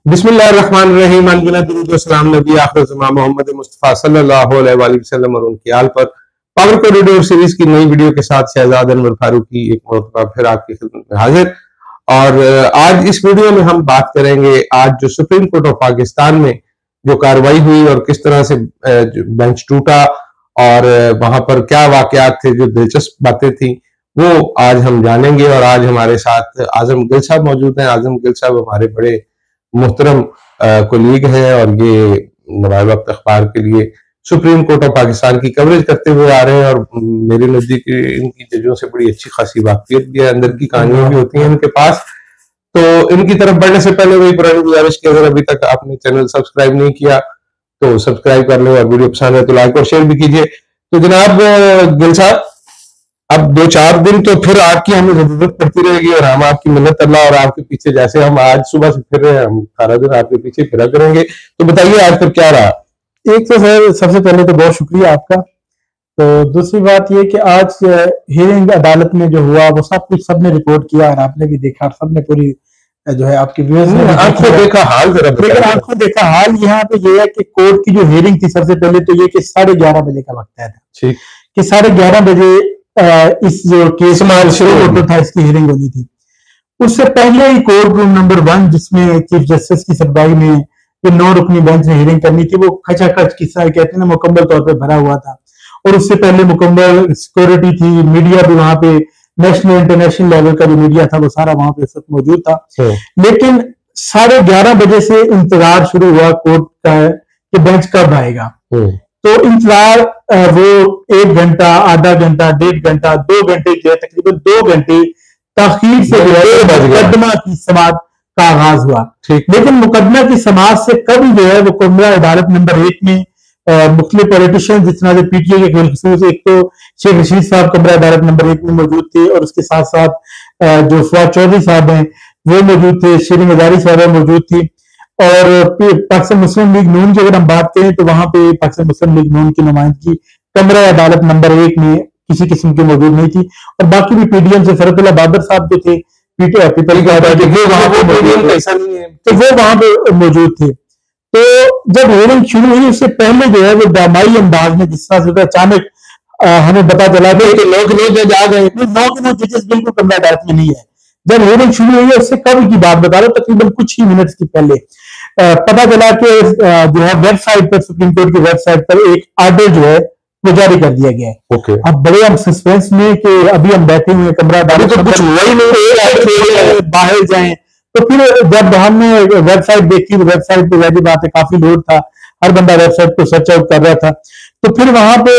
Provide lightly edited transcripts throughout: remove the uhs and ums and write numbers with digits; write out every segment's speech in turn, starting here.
बिस्मिल्लाहिर्रहमानिर्रहीम दुरूद व सलाम नबी आखिर ज़मां मोहम्मद मुस्तफ़ा सल्लल्लाहु अलैहि वसल्लम और उनके आल पर। पावर कॉरिडोर सीरीज की नई वीडियो के साथ शहजाद अनवर फारूकी एक मरतबा फिर आपकी खिदमत में हाजिर। और आज इस वीडियो में हम बात करेंगे आज जो सुप्रीम कोर्ट ऑफ पाकिस्तान में जो कार्रवाई हुई और किस तरह से बेंच टूटा और वहां पर क्या वाकयात थे, जो दिलचस्प बातें थी, वो आज हम जानेंगे। और आज हमारे साथ आजम गिल साहब मौजूद हैं। आजम गिल साहब हमारे बड़े मोहतरम कोलीग हैं और ये नवाब वक्त अखबार के लिए सुप्रीम कोर्ट ऑफ पाकिस्तान की कवरेज करते हुए आ रहे हैं और मेरे नजदीक इनकी जजों से बड़ी अच्छी खासी वाकफियत भी है, अंदर की कहानियां भी होती हैं इनके पास। तो इनकी तरफ बढ़ने से पहले वही पुरानी गुजारिश की, अगर अभी तक आपने चैनल सब्सक्राइब नहीं किया तो सब्सक्राइब कर लो और वीडियो पसंद है तो लाइक और शेयर भी कीजिए। तो जनाब गिल साहब, अब 2-4 दिन तो फिर आपकी हमें जरूरत पड़ती रहेगी और हम आपकी मिन्नत अल्लाह और आपके पीछे, जैसे हम आज सुबह से फिर रहे हैं, हम सारा दिन आपके पीछे फिरा करेंगे। तो बताइए आज फिर क्या रहा? एक तो सर सबसे पहले तो बहुत शुक्रिया आपका। तो दूसरी बात ये कि आज हियरिंग अदालत में जो हुआ वो सब कुछ सबने रिपोर्ट किया और आपने भी देखा, सबने पूरी जो है आपकी व्यूअर्स ने आंखों देखा हाल, लेकिन आंखों देखा हाल यहाँ पे ये है कि कोर्ट की जो हियरिंग थी, सबसे पहले तो ये कि 11:30 बजे का वक्त है था कि 11:30 बजे इस जो केस शुरू था इसकी हियरिंग होनी थी। उससे पहले ही कोर्ट रूम नंबर 1 जिसमें चीफ जस्टिस की सरबराही में ये 9 रुकनी बेंच में हियरिंग करनी थी, वो खचाखच किस्सा कहते हैं ना मुकम्मल तौर पे भरा हुआ था। और उससे पहले मुकम्मल सिक्योरिटी थी, मीडिया भी वहां पे नेशनल इंटरनेशनल लेवल का जो मीडिया था वो सारा वहां पे सब मौजूद था। लेकिन 11:30 बजे से इंतजार शुरू हुआ कोर्ट का कि बेंच कब आएगा। तो इंतजार वो 1 घंटा, आधा घंटा, 1.5 घंटा, 2 घंटे जो है तकरीबन 2 घंटे ताखीर से मुकदमा की समाअत का आगाज हुआ। लेकिन मुकदमा की समाअत से कभी जो है वो कमरा अदालत नंबर 1 में मुख्तलिफ पॉलिटिशियन जिस तरह से पीटीआई के खसूस, एक तो शेख रशीद साहब कमरा अदालत नंबर 1 में मौजूद थे और उसके साथ साथ जो फवाद चौधरी साहब हैं वो मौजूद थे, शिरीन हजारी साहब मौजूद थी। और पाकिस्तान मुस्लिम लीग नून की अगर हम बात करें तो वहां पे पाकिस्तान मुस्लिम लीग नून की नुमाइंदगी कमरा अदालत नंबर 1 में किसी किस्म की मौजूद नहीं थी। और बाकी भी पीडीएम से फरतुल्लाह बाबर साहब जो थे पीपल का तो वो वहां पे मौजूद थे। तो जब हियरिंग शुरू हुई उससे पहले जो है वो ड्रामाई अंदाज में जिस तरह से अचानक हमें पता चला कि 9 जज आ गए, 9 जजेस बिल्कुल कमरा अदालत में नहीं है। जब हियरिंग शुरू हुई है उससे कब की बात बता रहा हूं, तकरीबन कुछ ही मिनट्स के पहले पता चला कि जो है वेबसाइट पर, सुप्रीम कोर्ट की वेबसाइट पर एक आर्डर जो है वो जारी कर दिया गया है। अब बड़े हम सस्पेंस में कि अभी हम बैठे हुए कमरा अदालत तो कुछ हुआ ही नहीं, बाहर जाएं। तो फिर जब हमने वेबसाइट देखी तो वेबसाइट पे वैसी बात है काफी लोड था, हर बंदा वेबसाइट को सर्च आउट कर रहा था। तो फिर वहां पे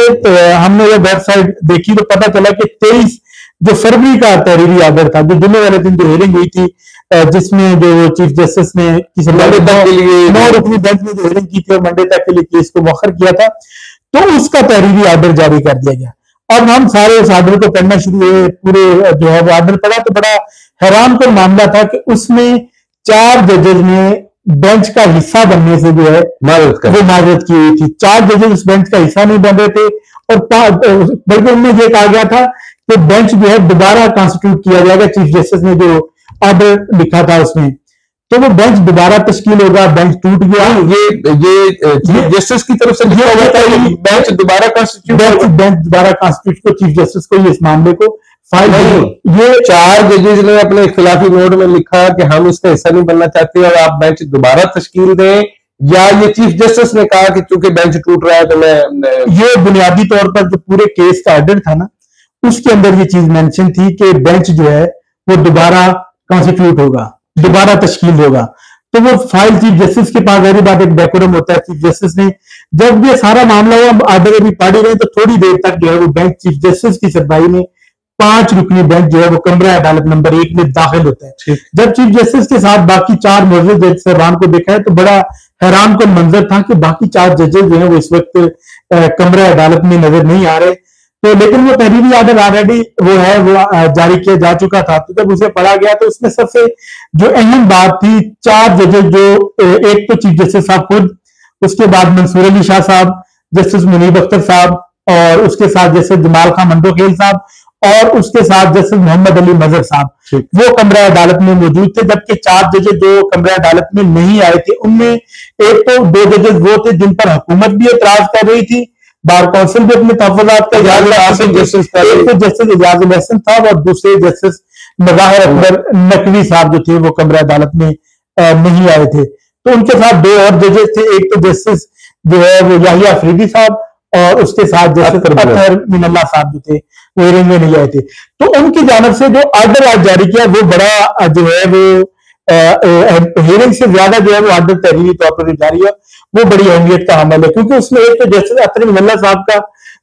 हमने वो वेबसाइट देखी तो पता चला कि 23 जो फरवरी का तहरीरी आर्डर था, जो जुम्मे वाले दिन जो हियरिंग हुई थी जिसमें जो चीफ जस्टिस ने किसी मंडे तक के लिए 9 रुकनी बेंच में जो हियरिंग की थी और मंडे तक के लिए केस को मुअख्खर किया था, तो उसका तहरीरी आर्डर जारी कर दिया गया। अब हम सारे उस आर्डर को पढ़ना शुरू हुए, पूरे जो है वो आर्डर पढ़ा तो बड़ा हैरान कर मामला था कि उसमें 4 जजेस ने बेंच का हिस्सा बनने से जो है माजरत की हुई थी। 4 जजेस उस बेंच का हिस्सा नहीं बन रहे थे और बल्कि उनमें ये कहा गया था कि बेंच जो है दोबारा कॉन्स्टिट्यूट किया जाएगा। चीफ जस्टिस ने जो ऑर्डर लिखा था उसमें, तो वो बेंच दोबारा तश्कील होगा, बेंच टूट गया। ये चीफ जस्टिस की तरफ से लिखा हुआ था बेंच दोबारा कॉन्स्टिट्यूट को चीफ जस्टिस को इस मामले को फाइल ये 4 जजेस ने अपने इख्तिलाफी नोट में लिखा कि हम इसका हिस्सा नहीं बनना चाहते और आप बेंच दोबारा तश्कील दें, या ये चीफ जस्टिस ने कहा कि चूंकि बेंच टूट रहा है तो मैं ये बुनियादी तौर पर जो पूरे केस का ऑर्डर था ना उसके अंदर ये चीज मेंशन थी कि बेंच जो है वो दोबारा कॉन्स्टिट्यूट होगा, दोबारा तश्कील होगा। तो वो फाइल चीफ जस्टिस के पास, वही बात एक डेकोरम होता है, चीफ जस्टिस ने जब ये सारा मामला हुआ आर्डर अभी पढ़ी गई तो थोड़ी देर तक जो है वो बेंच चीफ जस्टिस की सरबराही में 5 रुकनी बेंच जो है वो कमरा अदालत नंबर 1 में दाखिल होता है। जब चीफ जस्टिस के साथ बाकी 4 मौजूद जज साहबान को देखा है तो बड़ा हैरान का मंजर था कि बाकी 4 जजेस जो है वो इस वक्त कमरा अदालत में नजर नहीं आ रहे। तो लेकिन वो तहरीरी आर्डर ऑलरेडी वो है वो जारी किया जा चुका था। तो जब उसे पढ़ा गया तो उसमें सबसे जो अहम बात थी, 4 जजेस जो एक तो चीफ जस्टिस साहब खुद, उसके बाद मंसूर अली शाह साहब, जस्टिस मुनीब अख्तर साहब और उसके साथ जस्टिस जमाल खान मंदोखेल साहब और उसके साथ जस्टिस मोहम्मद अली मजहर साहब, वो कमरा अदालत में मौजूद थे। जबकि 4 जजेस जो कमरा अदालत में नहीं आए थे, उनमें एक तो 2 जजेस वो थे जिन पर हुकूमत भी एतराज कर रही थी, बार काउंसिल भी अपने तहफ़्फ़ुज़ात का जस्टिस इजाजुल हसन था, और दूसरे जस्टिस मज़ाहिर अकबर नकवी साहब जो थे वो कमरा अदालत में नहीं आए थे। तो उनके साथ 2 और जजेस थे, एक तो जस्टिस जो है वो याहिया अफरीदी साहब, और उसके साथ जस्टिस अतहर मिनल्ला साहब जो थे वो हियरिंग में नहीं आए थे। तो उनकी जानिब से जो ऑर्डर आज जारी किया वो बड़ा जो है वो हियरिंग से ज्यादा जो है वो ऑर्डर तहरीरी तौर पर जारी है, वो बड़ी अहमियत का अमल है। क्योंकि उसमें एक तो जस्टिस अतहर मिनल्ला साहब का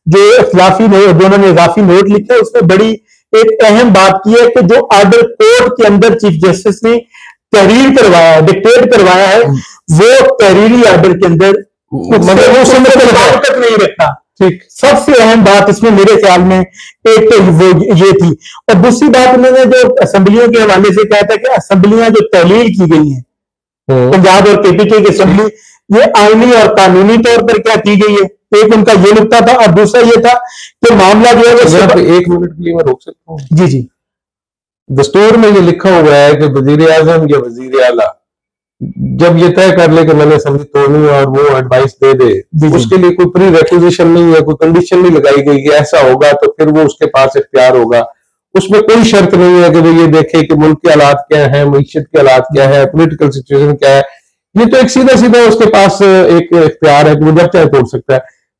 जो इख्तिलाफी नोट, दोनों ने इजाफी नोट लिखा है, उसमें बड़ी एक अहम बात की है कि जो ऑर्डर कोर्ट के अंदर चीफ जस्टिस ने तहरीर करवाया, डिक्टेट करवाया है, वो तहरीरी ऑर्डर के अंदर मतलब वो तक नहीं रखता। ठीक, सबसे अहम बात इसमें मेरे ख्याल में एक तो वो ये थी। और दूसरी बात उन्होंने जो असेंबलियों के हवाले से कहा था कि असेंबलियां जो तहलील की गई हैं पंजाब और केपीके की असेंबली, ये आईनी और कानूनी तौर पर क्या की गई है, एक उनका ये नुकता था। और दूसरा ये था कि मामला जो है वो 1 मिनट के लिए मैं रोक सकता हूँ? जी जी। दस्तूर में ये लिखा हुआ है कि वजीर आजम या वजीर आला जब ये तय कर ले कि मैंने असेंबली तोड़नी और वो एडवाइस दे दे, उसके लिए कोई प्री रेक्विजिशन नहीं है, कोई कंडीशन नहीं लगाई गई कि ऐसा होगा तो फिर वो उसके पास इख्तियार होगा। उसमें कोई शर्त नहीं है कि वो ये देखे कि मुल्क के हालात क्या है, मईशत के हालात क्या है, पोलिटिकल सिचुएशन क्या है। ये तो एक सीधा सीधा उसके पास एक इख्तियार है कि वो जब चाहे तोड़ सकता है।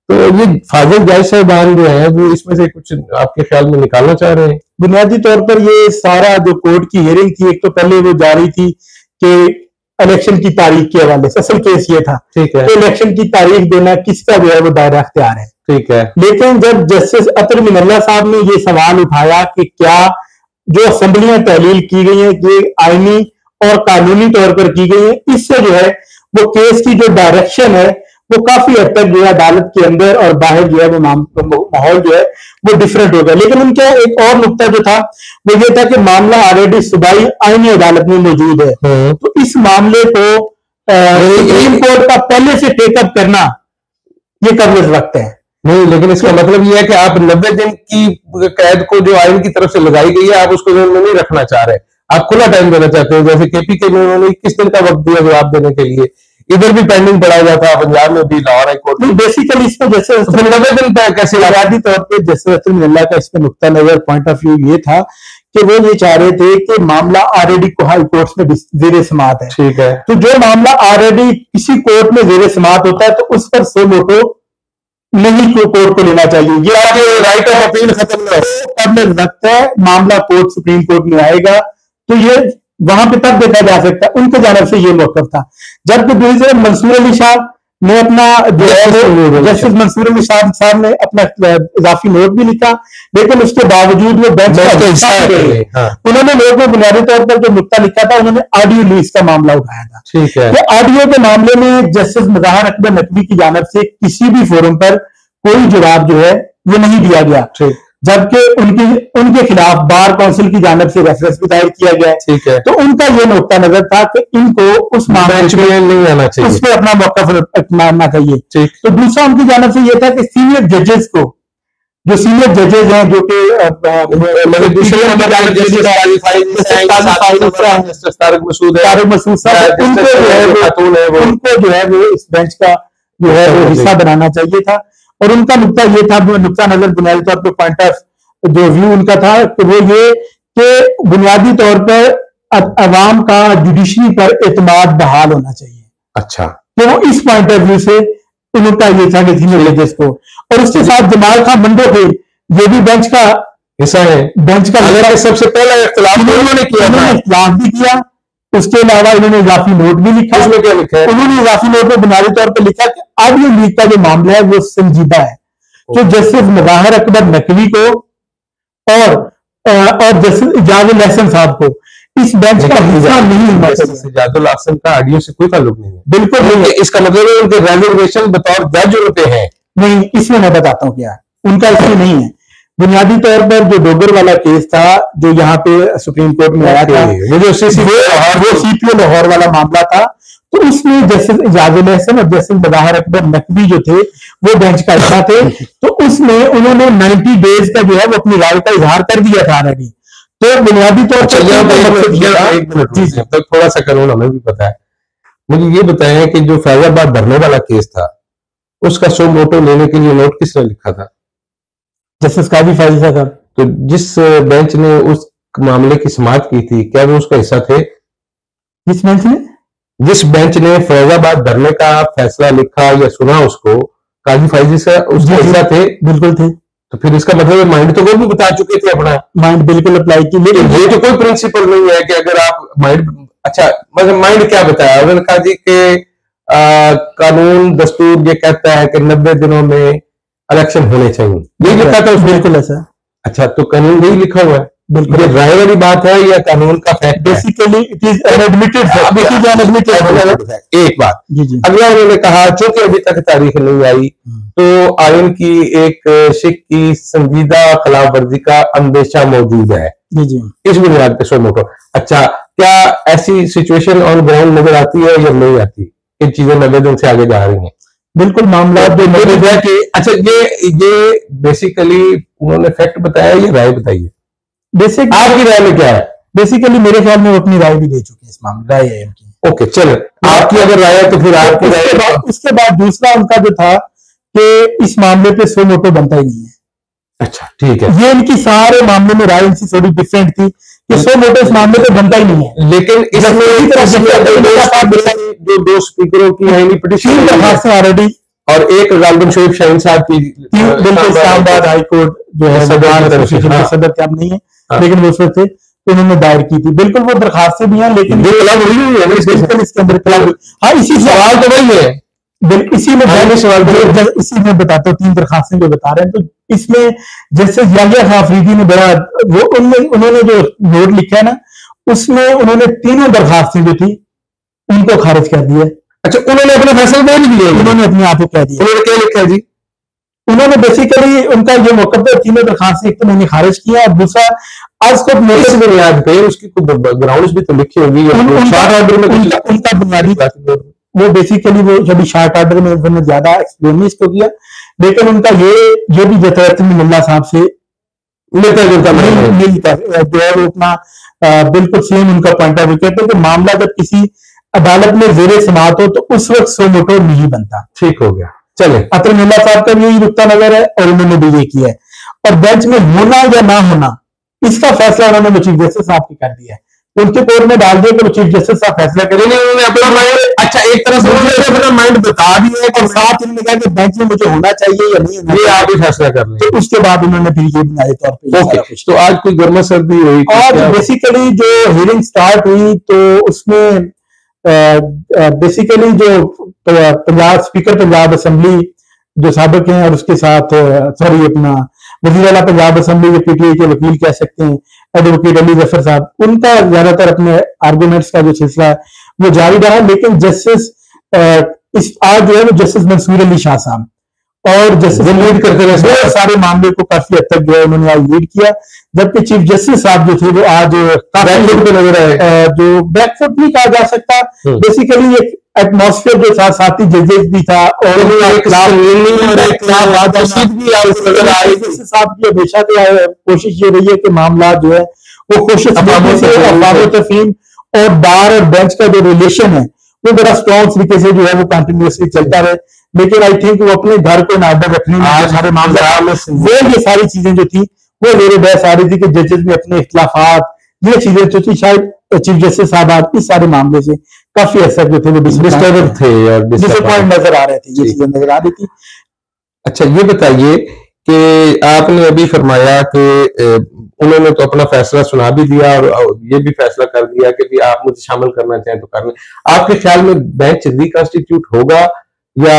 तो ये फाजिल जायज साहिबान जो है वो इसमें से कुछ आपके ख्याल में निकालना चाह रहे हैं? बुनियादी तौर पर ये सारा जो कोर्ट की हियरिंग थी, एक तो पहले वो जारी थी कि इलेक्शन की तारीख के हवाले से, असल केस ये था ठीक है तो इलेक्शन की तारीख देना किसका जो है वो दायरा अख्तियार है। ठीक है, लेकिन जब जस्टिस अतहर मिनल्ला साहब ने ये सवाल उठाया कि क्या जो असेंबलियां तहलील की गई हैं ये आईनी और कानूनी तौर पर की गई है, इससे जो है वो केस की जो डायरेक्शन है वो काफी हद तक जो है अदालत के अंदर और बाहर जो है वो माहौल जो है वो डिफरेंट हो गया। लेकिन उनका एक और नुकता जो था वो ये था कि मामला ऑलरेडी सूबाई आईनी अदालत में मौजूद है, तो इस मामले को सुप्रीम कोर्ट का पहले से टेकअप करना ये कबल वक्त है। नहीं, लेकिन इसका मतलब ये है कि आप 90 दिन की कैद को जो आइन की तरफ से लगाई गई है आप उसको जेल में नहीं रखना चाह रहे, आप खुला टाइम देना चाहते हैं। जैसे केपीके में उन्होंने 21 दिन का वक्त दिया जवाब देने के लिए, इधर भी पेंडिंग पड़ा हुआ था, पंजाब में भी लाहौर हाई कोर्ट में। बेसिकली इसमें जैसे 90 दिन तक कैसे बुनियादी तौर पर जैसे अतहर मिनल्ला का इसमें नुक्ता नजर पॉइंट ऑफ व्यू ये था कि वो ये चाह रहे थे कि मामला ऑलरेडी हाई कोर्ट में जेर समात है। ठीक है, तो जो मामला ऑलरेडी किसी कोर्ट में जेर समात होता है तो उस पर सो मोटो नहीं कोर्ट को लेना चाहिए, ये राइट ऑफ अपील खत्म न हो। अब वक्त है मामला कोर्ट सुप्रीम कोर्ट में आएगा तो ये वहां पे तब देखा जा सकता है, उनके जानब से ये मौकफ था। जबकि दूसरी तरफ मंसूर अली शाह ने अपना जो है जस्टिस मंसूर अली शाह साहब ने अपना इजाफी नोट भी लिखा, लेकिन उसके बावजूद वो बेंच का हिस्सा रहे। उन्होंने नोट में बुनियादी तौर पर जो नुक्ता लिखा था उन्होंने ऑडियो लीज का मामला उठाया था। ठीक है, ऑडियो के मामले में जस्टिस मज़ाहिर अकबर नकवी की जानब से किसी भी फोरम पर कोई जवाब जो है वो नहीं दिया गया, जबकि उनके खिलाफ बार काउंसिल की जानब से रेफरेंस भी दायर किया गया है। ठीक है, तो उनका ये नुक्ता नजर था कि इनको उस मामले में नहीं आना चाहिए, उस पर अपना मौका मानना चाहिए। तो दूसरा उनकी जानब से ये था कि सीनियर जजेस को, जो सीनियर जजेस हैं जो कि उनको जो है वो इस बेंच का जो है वो हिस्सा बनाना चाहिए था। और उनका नुक्ता ये था, नुक्ता नजर बुनियादी तौर पर पॉइंट ऑफ जो व्यू उनका था कि वो ये कि बुनियादी तौर पर अवाम का जुडिशरी पर एतमाद बहाल होना चाहिए। अच्छा, तो वो इस पॉइंट ऑफ व्यू से उनका ये था कि सीनियर जजेस को, और उसके साथ जमाल खान मंडो थे, ये भी बेंच का हिस्सा है। बेंच का सबसे पहला इख्तिलाफ भी किया, उसके अलावा इन्होंने इजाफी नोट भी लिखा। उसमें क्या लिखा है? उन्होंने इजाफी नोट में बुनियादी तौर पर लिखा कि ऑडियो लीक का जो मामला है वो संजीदा है, तो जस्टिस मज़ाहिर अकबर नकवी को और जस्टिस इजाजुल हसन साहब को इस बेंच का हिस्सा नहीं होना चाहिए। इजाजुल हसन का ऑडियो से कोई ताल्लुक नहीं है, बिल्कुल नहीं है। इसका मतलब है उनके रेजर्वेशन बतौर जज उनके हैं नहीं, इसमें मैं बताता हूँ क्या उनका इसमें नहीं है। बुनियादी तौर पर जो डोगर वाला केस था जो यहाँ पे सुप्रीम कोर्ट में आया था, वो सीपीओ लाहौर वाला मामला था, तो उसमें जस्टिस इजाजुल हसन और जस्टिस मुदाहिर अकबर नकवी जो थे वो बेंच का हिस्सा थे। तो उसमें उन्होंने 90 डेज का जो है वो अपनी राय का इजहार कर दिया था ऑलरेडी। तो बुनियादी तौर पर तो थोड़ा सा कानून हमें भी पता है। मुझे ये बताएं कि जो फैजाबाद भरने वाला केस था उसका सो मोटो लेने के लिए नोट किसने लिखा था? जस्टिस काजी फाजिल साहब। तो जिस बेंच ने उस मामले की समाअत की थी क्या वो उसका हिस्सा थे? जिस बेंच ने फैजाबाद भरने का फैसला लिखा या सुना उसको काजी फाइजी से उसके हिस्सा थे? बिल्कुल थे। तो फिर इसका मतलब माइंड तो वो भी बता चुके थे अपना, माइंड बिल्कुल अप्लाई की। लेकिन ये तो कोई प्रिंसिपल नहीं है कि अगर आप माइंड, अच्छा मतलब माइंड क्या बताया उन्होंने कहा जी के कानून दस्तूर ये कहता है कि 90 दिनों में इलेक्शन होने चाहिए, यही लिखा था उसमें? बिल्कुल ऐसा। अच्छा तो कानून यही लिखा हुआ है? बिल्कुल। ये राय वाली बात है या कानून का fact? Basically it is unadmitted fact. एक बात अगला उन्होंने कहा चूंकि अभी तक तारीख नहीं आई तो आइन की एक शिक की संजीदा खिलाफ वर्जी का अंदेशा मौजूद है इस बुनियाद पे सो मोटो। अच्छा क्या ऐसी सिचुएशन ऑन ग्राउंड नजर आती है या नहीं आती? इन चीजें 90 दिन से आगे जा रही हैं। बिल्कुल मामला जो है कि अच्छा ये बेसिकली उन्होंने फैक्ट बताया या राय बताई है? बेसिक आपकी राय में क्या है? बेसिकली मेरे ख्याल में वो अपनी राय भी दे चुके हैं इस मामले राय है उनकी। ओके चलो आपकी अगर राय है तो फिर आपकी राय। उसके बाद दूसरा उनका जो था कि इस मामले पे सो मोटो बनता ही नहीं है। अच्छा ठीक है। ये इनकी सारे मामले में राय इनकी थोड़ी डिफरेंट थी कि सो मोटो इस मामले पे बनता ही नहीं है। लेकिन इसमें जो दो स्पीकरों की है पिटीशन दरखास्तें ऑलरेडी और एक गालिबन शोएब शाहीन साहब की बिल्कुल इस्लामाबाद हाई कोर्ट जो है सदर क्या नहीं है लेकिन वो उसमें थे तो उन्होंने दायर की थी। बिल्कुल वो दरखास्तें भी हैं लेकिन बिल्कुल इसके अंदर हाँ इसी सवाल तो वही है। इसी में इसी में बताता हूँ 3 दरखास्तें जो बता रहे हैं। तो इसमें जैसे याहिया खान अफरीदी ने बड़ा वो उन्होंने जो नोट लिखा है ना उसमें उन्होंने 3 दरखास्तें जो थी उनको खारिज कर दिया। अच्छा उन्होंने अपना फैसला दे भी दिया? उन्होंने अपने आप को कह दिया। उन्होंने क्या लिखा है जी? उन्होंने बेसिकली उनका ये मौकफ है 3 दरखास्तें एक तो मैंने खारिज किया और दूसरा आज को नोटिस बुनियाद पे उसकी ग्राउंड्स भी तो लिखी होगी उनका बुनियादी वो बेसिकली वो जब शॉर्ट ऑर्डर में उन्होंने ज्यादा एक्सप्लेन नहीं इसको किया लेकिन उनका ये भी जतन मुल्ला साहब से मिलता जुलता मिलता जो है वो अपना बिल्कुल सेम उनका पॉइंट ऑफ व्यू कहते हैं कि मामला जब किसी अदालत में जेरे समाअत हो तो उस वक्त सो मोटो नहीं बनता। ठीक हो गया चले। अतर मुल्ला साहब का भी यही नुक्ता नजर है और उन्होंने भी ये किया है और बेंच में होना या ना होना इसका फैसला उन्होंने चीफ जस्टिस साहब की कर दिया है। उनके कोर्ट में डाल दिया कि चीफ जस्टिस साहब फैसला करेंगे। उन्होंने अपना माइंड अच्छा एक तरह से अपना माइंड बता दिया है और साथ उन्होंने कहा कि बेंच में मुझे होना चाहिए या नहीं होना, ये आप ही फैसला कर लें। तो उसके बाद उन्होंने फिर ये बुनियादी तौर पर ओके। तो आज कोई गर्मा सर्दी हुई और बेसिकली जो हियरिंग स्टार्ट हुई तो उसमें बेसिकली जो पंजाब स्पीकर पंजाब असेंबली जो साबिक हैं और उसके साथ सॉरी अपना वज़ीर आला पंजाब असेंबली के पीटीआई के वकील कह सकते हैं एडवोकेट अली जफर साहब उनका ज्यादातर अपने आर्गूमेंट्स का जो सिलसिला है वो जारी रहा। लेकिन जस्टिस इस आज जो है वो जस्टिस मंसूर अली शाह साहब और जस्टिस लीड करते रहे सारे मामले को काफी हद तक जो है उन्होंने आज लीड किया। जबकि चीफ जस्टिस साहब जो थे वो आज बैकफुट पे नजर आए जो बैकफुट नहीं कहा जा सकता बेसिकली एक एटमॉस्फेयर जो था साथी जजेस भी था और साहब की हमेशा कोशिश ये रही है कि मामला जो है वो कोशिश तफहीम और बार और बेंच का जो रिलेशन है वो बड़ा स्ट्रॉन्ग तरीके से जो है वो कंटिन्यूसली चलता रहे। लेकिन आई थिंक वो अपने घर को नादर रखने में सारे मामले वो ये सारी चीजें जो थी वो मेरे बहस आ रही थी कि जजेस में अपने इख्तिलाफात ये चीजें जो थी शायद चीफ जस्टिस साहब आज इस सारे मामले से काफी हद तक जो थे वो डिस्टर्ब थे और डिसअपॉइंट नजर आ रहे थे ये चीजें नजर आ रही थी। अच्छा ये बताइए कि आपने अभी फरमाया कि उन्होंने तो अपना फैसला सुना भी दिया और ये भी फैसला कर दिया कि भी आप मुझे शामिल करना चाहें तो कर लें। आपके ख्याल में बेंच रिकॉन्स्टिट्यूट होगा या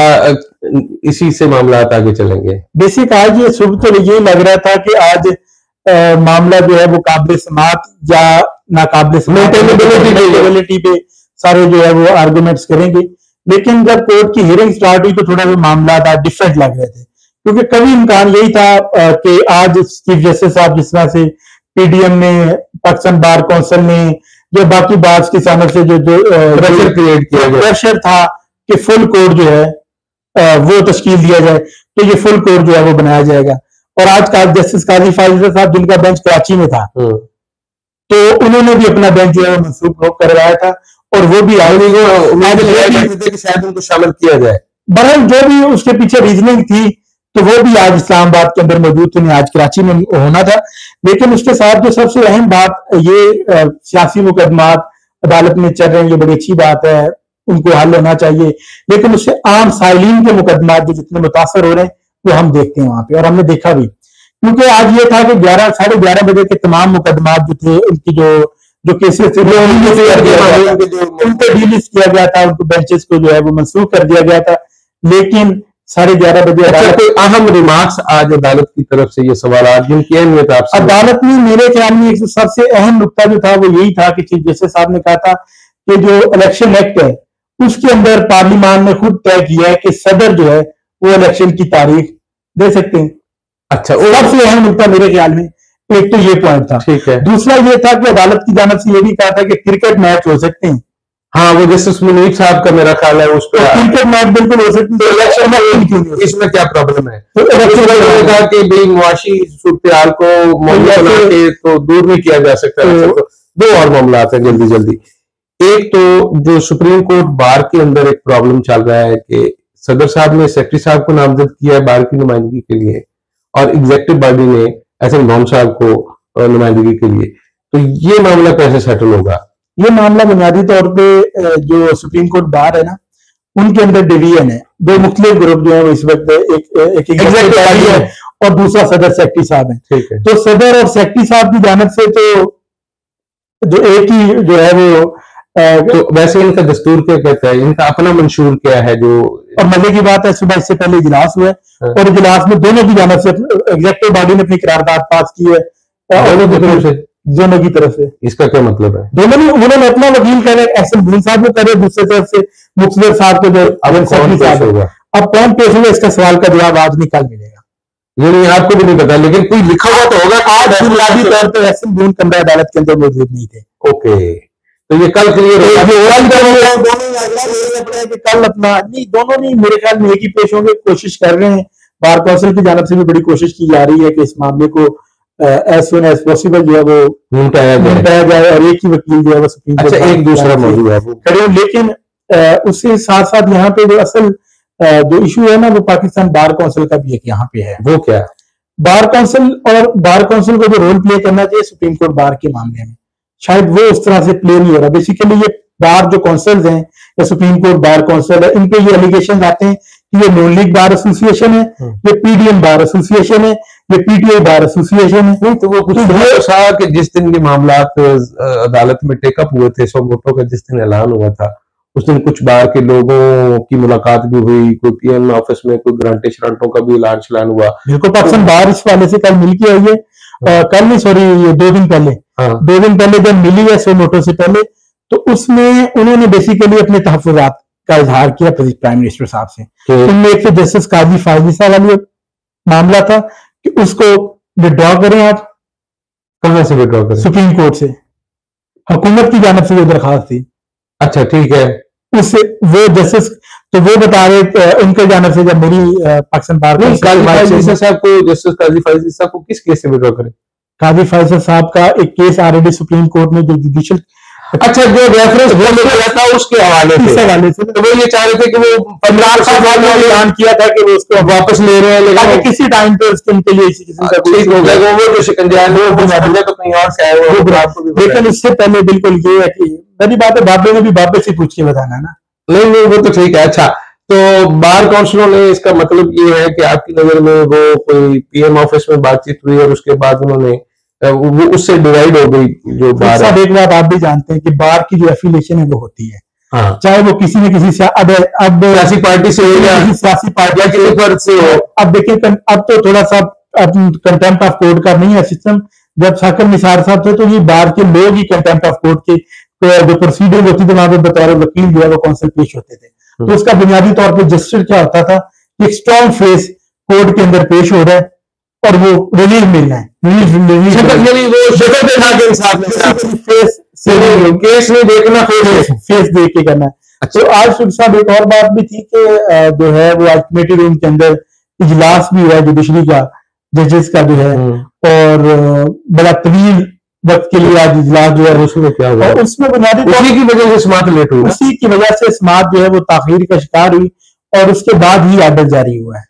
इसी से मामला आगे चलेंगे? बेसिक आज ये सुबह तो यही लग रहा था कि आज मामला जो है वो काबिल समाअत या नाकाबिल मेंटेनेबिलिटी पे सारे जो है वो आर्गुमेंट्स करेंगे। लेकिन जब कोर्ट की हियरिंग स्टार्ट हुई तो थोड़ा वो मामला डिफरेंट लग रहे थे क्योंकि कभी इम्कान यही था कि आज चीफ जस्टिस साहब जिस तरह से पीडीएम ने पाकिस्तान बार काउंसिल ने या बाकी बार्स की जानब से जो जो प्रेशर क्रिएट किया गया, प्रेशर था कि फुल कोर्ट जो है वो तश्कील दिया जाए, तो ये फुल कोर्ट जो है वो बनाया जाएगा। और आज का जस्टिस काजी फाजिल साहब जिनका बेंच कराची में था, तो उन्होंने भी अपना बेंच जो है मनसूख करवाया था, और वो भी शायद उनको शामिल किया जाए। बहरहाल जो भी उसके पीछे रीजनिंग थी, तो वो भी आज इस्लामाबाद के अंदर मौजूद थे, आज कराची में होना था। लेकिन उसके साथ जो सबसे अहम बात, ये सियासी मुकदमात अदालत में चल रहे हैं, ये बड़ी अच्छी बात है, उनको हल होना चाहिए। लेकिन उससे आम साइलिन के मुकदमात जो जितने मुतासर हो रहे हैं वो हम देखते हैं वहां पे, और हमने देखा भी, क्योंकि आज ये था कि 11 साढ़े 11 बजे के तमाम मुकदमात जो थे, उनकी जो केसेस थे उनको डीलिस्ट किया गया था, उनको बेंचेस को जो है वो मंसूख कर दिया गया था। लेकिन 11:30 बजे कोई अहम रिमार्क्स आज अदालत की तरफ से, ये सवाल जिनकी अहमियत आपसे, अदालत में मेरे ख्याल में एक सबसे अहम नुकता जो था वो यही था कि चीफ जस्टिस साहब ने कहा था कि जो इलेक्शन एक्ट है उसके अंदर पार्लियामान ने खुद तय किया है कि सदर जो है वो इलेक्शन की तारीख दे सकते हैं। अच्छा, सबसे अहम नुकता मेरे ख्याल में एक तो ये पॉइंट था। ठीक है। दूसरा ये था कि अदालत की जानब से ये भी कहा था कि क्रिकेट मैच हो सकते हैं। हाँ, वो जस्टिस मुनीर साहब का मेरा ख्याल है उस पर क्रिकेट मैच बिल्कुल हो सकते हैं, इलेक्शन में इसमें क्या प्रॉब्लम है? तो कहा कि भाई मुआशी सूरत को मुहैया बना के तो दूर नहीं किया जा सकता। तो दो और मामला हैं जल्दी जल्दी। एक तो जो सुप्रीम कोर्ट बार के अंदर एक प्रॉब्लम चल रहा है कि सदर साहब ने सेक्रेटरी साहब को नामजद किया है बार की नुमाइंदगी के लिए, और एग्जीक्यूटिव बॉडी ने एहसन मोहम्मद साहब को नुमाइंदगी के लिए। तो ये मामला कैसे सेटल होगा? ये मामला बुनियादी तौर पे जो सुप्रीम कोर्ट बार है ना, उनके अंदर डिवीजन है, दो मुख्तलिफ ग्रुप जो है वो इस वक्त एक एग्जीक्यूटिव बॉडी है और दूसरा सदर सेक्रेटरी साहब है। ठीक है। तो सदर और सेक्रेटरी साहब की जानब से तो जो एक ही जो है वो तो वैसे इनका दस्तूर क्या कहता है, इनका अपना मंशूर क्या है? जो और मजे की बात है, सुबह इससे पहले इजलास हुआ है और इजलास में दोनों की जानब से एग्जीक्यूटिव बॉडी ने अपनी करारदाद पास की है, दोनों की तरफ से। इसका क्या मतलब है? दोनों ने उन्होंने अपना वकील करे, एहसन भून साहब को करे, दूसरे तरफ से मुख्तर साहब को जो होगा। अब कौन पेश होगा, इसका सवाल का जवाब आज नहीं कल मिलेगा। ये नहीं, आपको भी नहीं पता, लेकिन कोई लिखा हुआ तो होगा। आज बुनियादी तौर पर एहसन भून कमरा अदालत के अंदर मौजूद नहीं थे। ओके, तो ये कल क्लियर कल अपना नहीं, दोनों नहीं, मेरे ख्याल में एक ही पेश होंगे। कोशिश कर रहे हैं, बार काउंसिल की जानब से भी बड़ी कोशिश की जा रही है कि इस मामले को एज सुन एज पॉसिबल जो है वो निपटाया जाए और एक ही वकील जो है वो सुप्रीम कोर्ट। अच्छा, एक दूसरा मौजूद है खड़े। लेकिन उसके साथ साथ यहाँ पे जो असल जो इशू है ना, वो पाकिस्तान बार काउंसिल का भी एक यहाँ पे है। वो क्या? बार काउंसिल और बार काउंसिल को जो रोल प्ले करना चाहिए सुप्रीम कोर्ट बार के मामले में, शायद वो उस तरह से प्ले नहीं हो रहा। बेसिकली ये बार जो काउंसिल हैं या सुप्रीम कोर्ट बार काउंसिल है, इन पे ये एलिगेशन आते हैं कि ये नॉन लीग बार एसोसिएशन है, ये पीडीएम बार एसोसिएशन है, ये पीटीआई बार एसोसिएशन है। तो वो कुछ था कि जिस दिन ये मामला अदालत में टेकअप हुए थे, सोमोटो का जिस दिन ऐलान हुआ था, उस दिन कुछ बार के लोगों की मुलाकात भी हुई, कोई पीएम ऑफिस में कोई ग्रांटे शरांटों का भी ऐलान चलान हुआ। बिल्कुल, पाकिस्तान बार इस वाले से कल मिल के आई है, कल नहीं सॉरी, ये 2 दिन पहले। हाँ। 2 दिन पहले जब मिली है सोमोटो से पहले, तो उसमें उन्होंने बेसिकली अपने तहफ़्फ़ुज़ात का इजहार किया प्राइम मिनिस्टर साहब से। उनमें एक तो जस्टिस काजी फाजिल साहब वाली मामला था कि उसको विड्रॉ करें। आप कहां से विड्रॉ करें? सुप्रीम कोर्ट से, हुकूमत की जानब से वो दरखास्त थी। अच्छा, ठीक है। उससे वो जस्टिस, तो वो बता रहे उनके जानब से जब मेरी पाकिस्तान बार साहब को, जस्टिस काजी फाजिल साहब को किस केस से विड्रॉ करें? काजी फाजिल साहब का एक केस ऑलरेडी सुप्रीम कोर्ट में जो जुडिशियल, अच्छा, जो रेफरेंस वो मिला था उसके हवाले से, तो वो ये चाह रहे थे कि वो 15 साल में ऐलान किया था कि वो उसको वापस ले रहे हैं, लेकिन किसी टाइम पे उसके उनके लिए किसी का ठीक हो गया। वो जो शिकंजा है वो तो कहीं और से आए वो। लेकिन इससे पहले बिल्कुल ये है कि मेरी बात है, बाबे ने भी बाबे से पूछ के बताना ना। नहीं, वो तो ठीक है। अच्छा, तो बार काउंसिलों ने, इसका मतलब ये है कि आपकी नजर में वो कोई पीएम ऑफिस में बातचीत हुई और उसके बाद उन्होंने वो उससे डिवाइड हो गई जो बार है। एक बात आप भी जानते हैं कि बार की जो एफिलिएशन है वो होती है, हाँ। चाहे वो किसी न किसी अब सियासी पार्टी से हो या सियासी पार्टी या किसी पर से हो। अब देखिए, अब तो थोड़ा सा कंटेम्प्ट ऑफ कोर्ट का नहीं है सिस्टम। जब साकिब निसार साहब थे तो ये बार के लोग ही कंटेम्प्ट ऑफ कोर्ट के जो प्रोसीडिंग होती थी वहां पर बतौर वकील जो है वो काउंसिल पेश होते थे। तो उसका बुनियादी तौर पर जस्टिस क्या होता था, एक स्ट्रॉन्ग फेस कोर्ट के अंदर पेश हो रहा है और वो रिलीफ मिलना है, केस नहीं देखना, फेस देख के करना है। अच्छा। तो आज सुबह साहब एक और बात भी थी कि जो है वो आज कमेटी रूम के अंदर इजलास भी हुआ जुडिशरी का, जजेस का जो है, और बड़ा तवील वक्त के लिए आज इजलास जो है उसमें क्या हुआ, और उसमें बुनियादी उसी की वजह से समाअत लेट हुई, उसी की वजह से समाअत जो है वो ताखीर का शिकार हुई और उसके बाद ही आर्डर जारी हुआ है।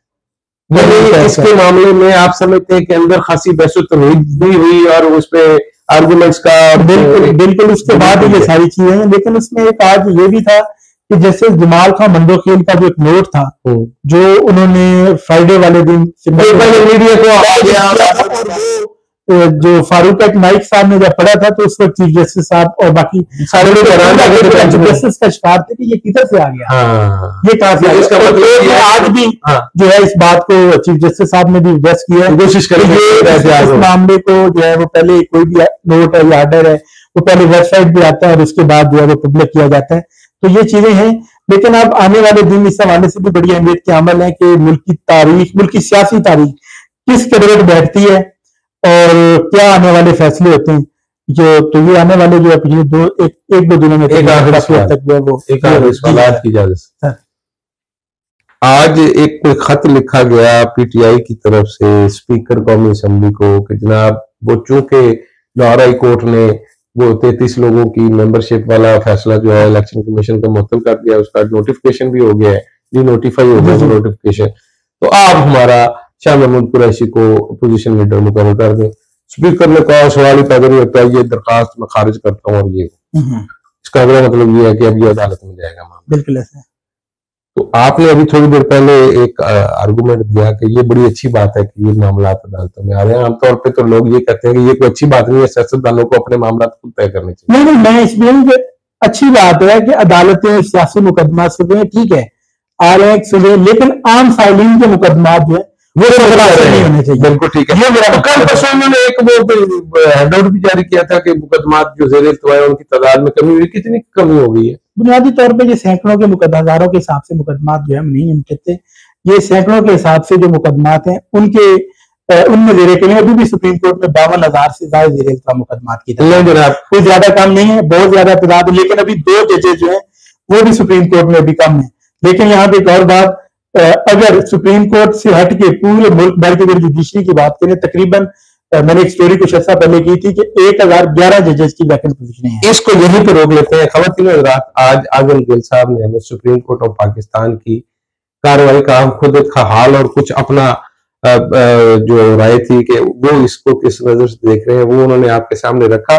इसके मामले में आप समझते हैं कि अंदर खासी बहस भी हुई और उसपे आर्गुमेंट्स का बिल्कुल उसके बाद ये सारी चीजें हैं। लेकिन उसमें एक आज ये भी था कि जैसे जमाल खान मंडोखेल का जो एक नोट था जो उन्होंने फ्राइडे वाले दिन मीडिया को आ गया, जो फारूक नाइक साहब ने जब पढ़ा था तो उस वक्त चीफ जस्टिस साहब और बाकी सारे लोग जस्टिस का शिकार थे कि ये किधर से आ गया, ये कहां से आ गया। आज भी जो है इस बात को चीफ जस्टिस साहब ने भी एड्रेस किया है, कोशिश करेंगे इस मामले को जो है वो पहले कोई भी नोट है या आर्डर है वो पहले वेबसाइट पे आता है और उसके बाद जो है वो पब्लिक किया जाता है। तो ये चीजें हैं। लेकिन अब आने वाले दिन इस हवाले से भी बड़ी अहमियत के अमल है कि मुल्क की तारीख, मुल्क की सियासी तारीख किस कदर बैठती है और क्या आने वाले फैसले होते हैं। जो तो ये आने वाले जो है पिछले एक दो दिनों में तक जो है वो की इजाजत। आज एक खत लिखा गया पीटीआई की तरफ से स्पीकर कौमी असेंबली को कि जनाब वो चूंकि लाहौर हाई कोर्ट ने वो 33 लोगों की मेंबरशिप वाला फैसला जो है इलेक्शन कमीशन का मुअत्तल कर दिया, उसका नोटिफिकेशन भी हो गया है, नोटिफाई हो गया नोटिफिकेशन, तो आप हमारा शाह महमूद कुरैशी को अपोजिशन लीडर मुकर्रर कर दें। स्पीकर ने कहा सवाल ही पैदा नहीं होता, ये दरखास्त मैं खारिज करता हूँ और ये इसका अगला मतलब ये है कि अब ये अदालत में जाएगा मामला। बिल्कुल ऐसा। तो आपने अभी थोड़ी देर पहले एक आर्गुमेंट दिया कि ये बड़ी अच्छी बात है कि ये मामला अदालतों में आ रहे हैं। आमतौर पे तो लोग ये कहते हैं कि ये कोई अच्छी बात नहीं है, सियासतदानों को अपने मामला खुद तय करने चाहिए। नहीं, मैं इसमें अच्छी बात है कि अदालतें सियासी मुकदमा सुने, ठीक है, आ रहे हैं सुने, लेकिन आम फाइलिंग के मुकदमा जो है वो नहीं होने चाहिए। बिल्कुल ठीक है। कल परसों उन्होंने एक वो हैंडआउट भी जारी किया था कि मुकदमात जो ज़ेर इल्तिवा है उनकी तादाद में कमी हुई। कितनी कमी हो गई है? बुनियादी तौर पे ये सैकड़ों के हजारों के हिसाब से मुकदमात जो है हम नहीं कहते, ये सैकड़ों के हिसाब से जो मुकदमात हैं उनके उनमें जेरे के लिए अभी भी सुप्रीम कोर्ट में 52,000 से ज्यादा जेरे इल्तिवा मुकदमात की तादाद, कोई ज्यादा कम नहीं है, बहुत ज्यादा तादाद। लेकिन अभी 2 जजेस जो है वो भी सुप्रीम कोर्ट में अभी कम है। लेकिन यहाँ पे एक और बात, अगर सुप्रीम कोर्ट से हट के पूरे मुल्क भर की अगर जुडिशरी की बात करें, तकरीबन मैंने एक स्टोरी कुछ अर्सा पहले की थी कि 1011 जजेस की वैकेंट पोजीशनें हैं। इसको यहीं पर रोक लेते हैं। खवातीन हज़रात, आज आजम गिल साहब ने हमें सुप्रीम कोर्ट ऑफ पाकिस्तान की कार्रवाई का हम खुद एक हाल और कुछ अपना जो राय थी कि वो इसको किस नजर से देख रहे हैं वो उन्होंने आपके सामने रखा।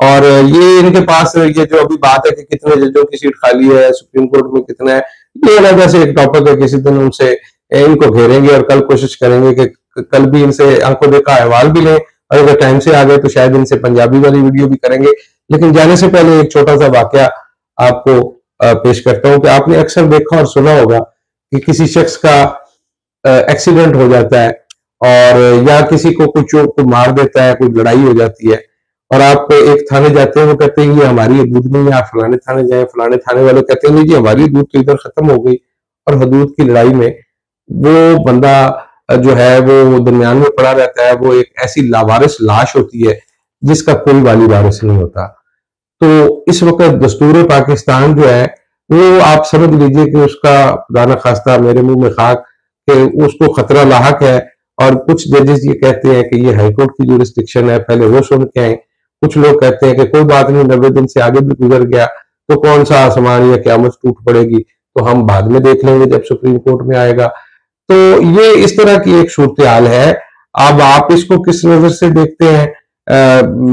और ये इनके पास ये जो अभी बात है कि कितने जजों की सीट खाली है सुप्रीम कोर्ट में, कितना है, ये अलग से एक टॉपिक है, किसी दिन उनसे इनको घेरेंगे और कल कोशिश करेंगे कि कल भी इनसे आंखों देखा अहवाल भी लें और अगर टाइम से आ गए तो शायद इनसे पंजाबी वाली वीडियो भी करेंगे। लेकिन जाने से पहले एक छोटा सा वाकया आपको पेश करता हूं कि आपने अक्सर देखा और सुना होगा कि किसी शख्स का एक्सीडेंट हो जाता है और या किसी को कुछ को मार देता है, कोई लड़ाई हो जाती है और आप एक थाने जाते हैं, वो कहते हैं ये हमारी हदूद नहीं है, आप फलाने थाने जाए, फलाने थाने वाले कहते हैं नहीं जी हमारी हदूद तो इधर खत्म हो गई। और हदूद की लड़ाई में वो बंदा जो है वो दरमियान में पड़ा रहता है, वो एक ऐसी लावारिस लाश होती है जिसका कोई वाली वारिस नहीं होता। तो इस वक्त दस्तूर पाकिस्तान जो है वो आप समझ लीजिए कि उसका खुदा खास्ता मेरे मुंह में खाक कि उसको खतरा लाहक है। और कुछ जजेस ये कहते हैं कि ये हाईकोर्ट की जुरिस्डिक्शन है, पहले वो सुन के आए। कुछ लोग कहते हैं कि कोई बात नहीं, 90 दिन से आगे भी गुजर गया तो कौन सा आसमान या क़यामत टूट पड़ेगी, तो हम बाद में देख लेंगे जब सुप्रीम कोर्ट में आएगा। तो ये इस तरह की एक सूरत हाल है। अब आप इसको किस नजर से देखते हैं?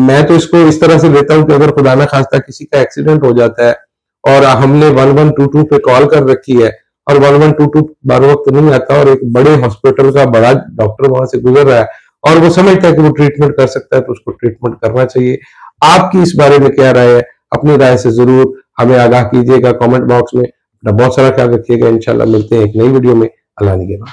मैं तो इसको इस तरह से लेता हूं कि अगर खुदा न खास्ता किसी का एक्सीडेंट हो जाता है और हमने 1122 पे कॉल कर रखी है और 1122 बार वक्त नहीं आता और एक बड़े हॉस्पिटल का बड़ा डॉक्टर वहां से गुजर रहा है और वो समझता है कि वो ट्रीटमेंट कर सकता है तो उसको ट्रीटमेंट करना चाहिए। आपकी इस बारे में क्या राय है? अपनी राय से जरूर हमें आगाह कीजिएगा कमेंट बॉक्स में। अपना बहुत सारा ख्याल रखिएगा। इंशाल्लाह मिलते हैं एक नई वीडियो में। अल्लाह निगहबान।